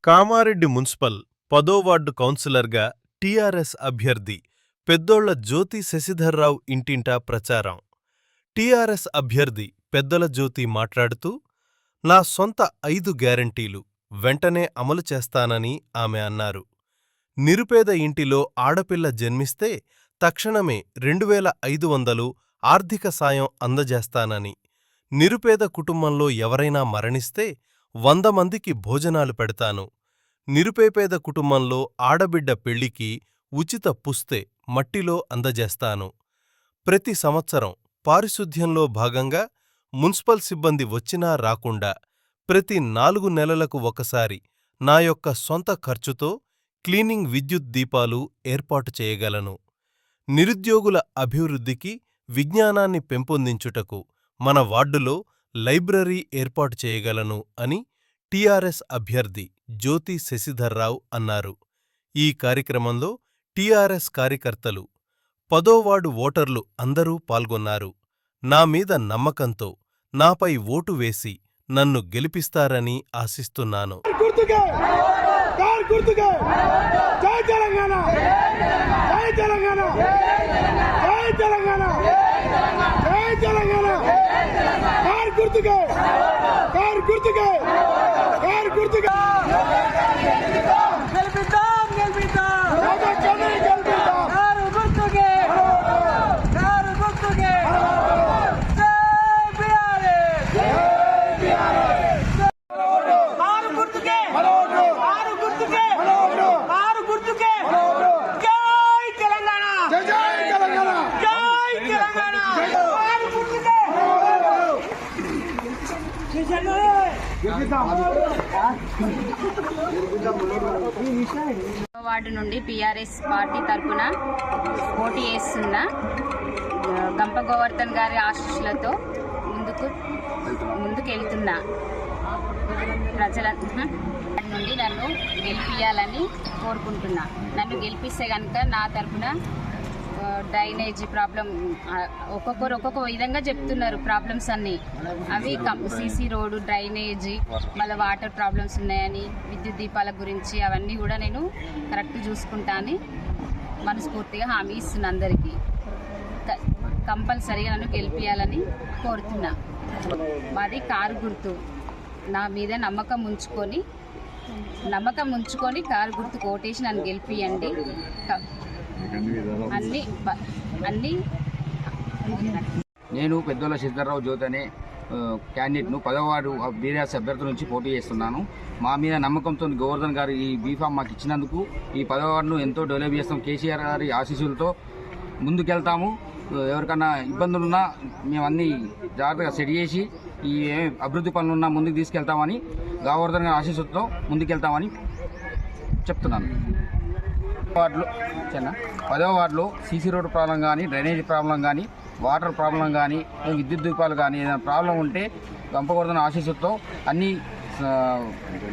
Kamareddy municipal 10వ ward కౌన్సిలర్గా TRS అభ్యర్థి పెద్దోళ్ల జ్యోతి శశిధర్రావు ఇంటింటా ప్రచారం. టీఆర్ఎస్ అభ్యర్థి పెద్దల జ్యోతి మాట్లాడుతూ, నా సొంత 5 గ్యారంటీలు వెంటనే అమలు చేస్తానని ఆమె అన్నారు. నిరుపేద ఇంటిలో ఆడపిల్ల జన్మిస్తే తక్షణమే 2500 ఆర్థిక సాయం అందజేస్తానని, నిరుపేద కుటుంబంలో ఎవరైనా మరణిస్తే 100 మందికి భోజనాలు పెడతాను, నిరుపేద కుటుంబంలో ఆడబిడ్డ పెళ్లికి ఉచిత పుస్తె మట్టిలో అందజేస్తాను, ప్రతి సంవత్సరం పారిశుధ్యంలో భాగంగా మున్సిపల్ సిబ్బంది వచ్చినా రాకుండా ప్రతి 4 నెలలకు ఒకసారి నా యొక్క సొంత ఖర్చుతో క్లీనింగ్ విద్యుత్ దీపాలు ఏర్పాటు చేయగలను, నిరుద్యోగుల అభివృద్ధికి విజ్ఞానాన్ని పెంపొందించుటకు మన వార్డులో లైబ్రరీ ఏర్పాటు చేయగలను అని టీఆర్ఎస్ అభ్యర్థి జ్యోతి శశిధర్రావు అన్నారు. ఈ కార్యక్రమంలో టీఆర్ఎస్ కార్యకర్తలు, 10వ వార్డు ఓటర్లు అందరూ పాల్గొన్నారు. నా మీద నమ్మకంతో నాపై ఓటు వేసి నన్ను గెలిపిస్తారని ఆశిస్తున్నాను. వార్డు నుండి టీఆర్ఎస్ పార్టీ తరఫున పోటీ చేస్తున్న గంప గోవర్ధన్ గారి ఆశీస్సులతో ముందుకు వెళ్తున్నా ప్రజల నుండి నన్ను గెలిపియాలని కోరుకుంటున్నా. నన్ను గెలిపిస్తే కనుక నా తరఫున డ్రైనేజీ ప్రాబ్లం ఒక్కొక్క విధంగా చెప్తున్నారు. ప్రాబ్లమ్స్ అన్నీ అవి సీసీ రోడ్డు, డ్రైనేజీ, మళ్ళీ వాటర్ ప్రాబ్లమ్స్ ఉన్నాయని, విద్యుత్ దీపాల గురించి అవన్నీ కూడా నేను కరెక్ట్ చూసుకుంటా అని మనస్ఫూర్తిగా హామీ ఇస్తున్నా. అందరికీ కంపల్సరీగా నన్ను గెలిపియాలని కోరుతున్నా. మాది కారు గుర్తు. నా మీద నమ్మకం ఉంచుకొని కారు గుర్తుకు ఓటేసి నన్ను గెలిపియండి. నేను పెద్దోళ్ల శశిధర్రావు జ్యోతి అనే క్యాండిడేట్ను 10వ వార్డు బీఆర్ఎస్ అభ్యర్థి నుంచి పోటీ చేస్తున్నాను. మా మీద నమ్మకంతో గోవర్ధన్ గారు ఈ బీఫామ్ మాకు ఇచ్చినందుకు ఈ 10వ వార్డును ఎంతో డెవలప్ చేస్తాం. కేసీఆర్ గారి ఆశీస్సులతో ముందుకెళ్తాము. ఎవరికన్నా ఇబ్బందులున్నా మేము అన్నీ జాగ్రత్తగా సెట్ చేసి ఈ అభివృద్ధి పనులున్నా ముందుకు తీసుకెళ్తామని, గోవర్ధన్ గారి ఆశీస్సులతో ముందుకెళ్తామని చెప్తున్నాను. 10వ వార్డులో సీసీ రోడ్డు ప్రాబ్లం కానీ, డ్రైనేజీ ప్రాబ్లం కానీ, వాటర్ ప్రాబ్లం కానీ, విద్యుత్ దీపాలు కానీ ఏదైనా ప్రాబ్లం ఉంటే గంపగోవర్ధన్ ఆశీస్సులతో అన్నీ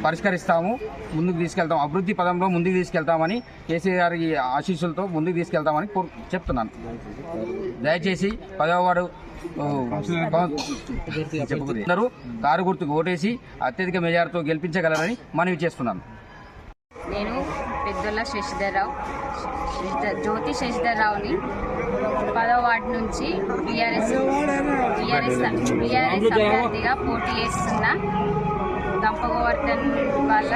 పరిష్కరిస్తాము, ముందుకు తీసుకెళ్తాం. అభివృద్ధి పదంలో ముందుకు తీసుకెళ్తామని, కేసీఆర్ గారి ఆశీస్సులతో ముందుకు తీసుకెళ్తామని చెప్తున్నాను. దయచేసి 10వ వార్డు అందరూ కారు గుర్తుకు ఓటేసి అత్యధిక మెజార్టీతో గెలిపించగలరని మనవి చేస్తున్నాను. నేను పెద్దోళ్ల జ్యోతి శశిధర్రావుని 10వ వార్డు నుంచి టీఆర్ఎస్ అభ్యర్థిగా పోటీ చేస్తున్న గంప గోవర్ధన్ వాళ్ళ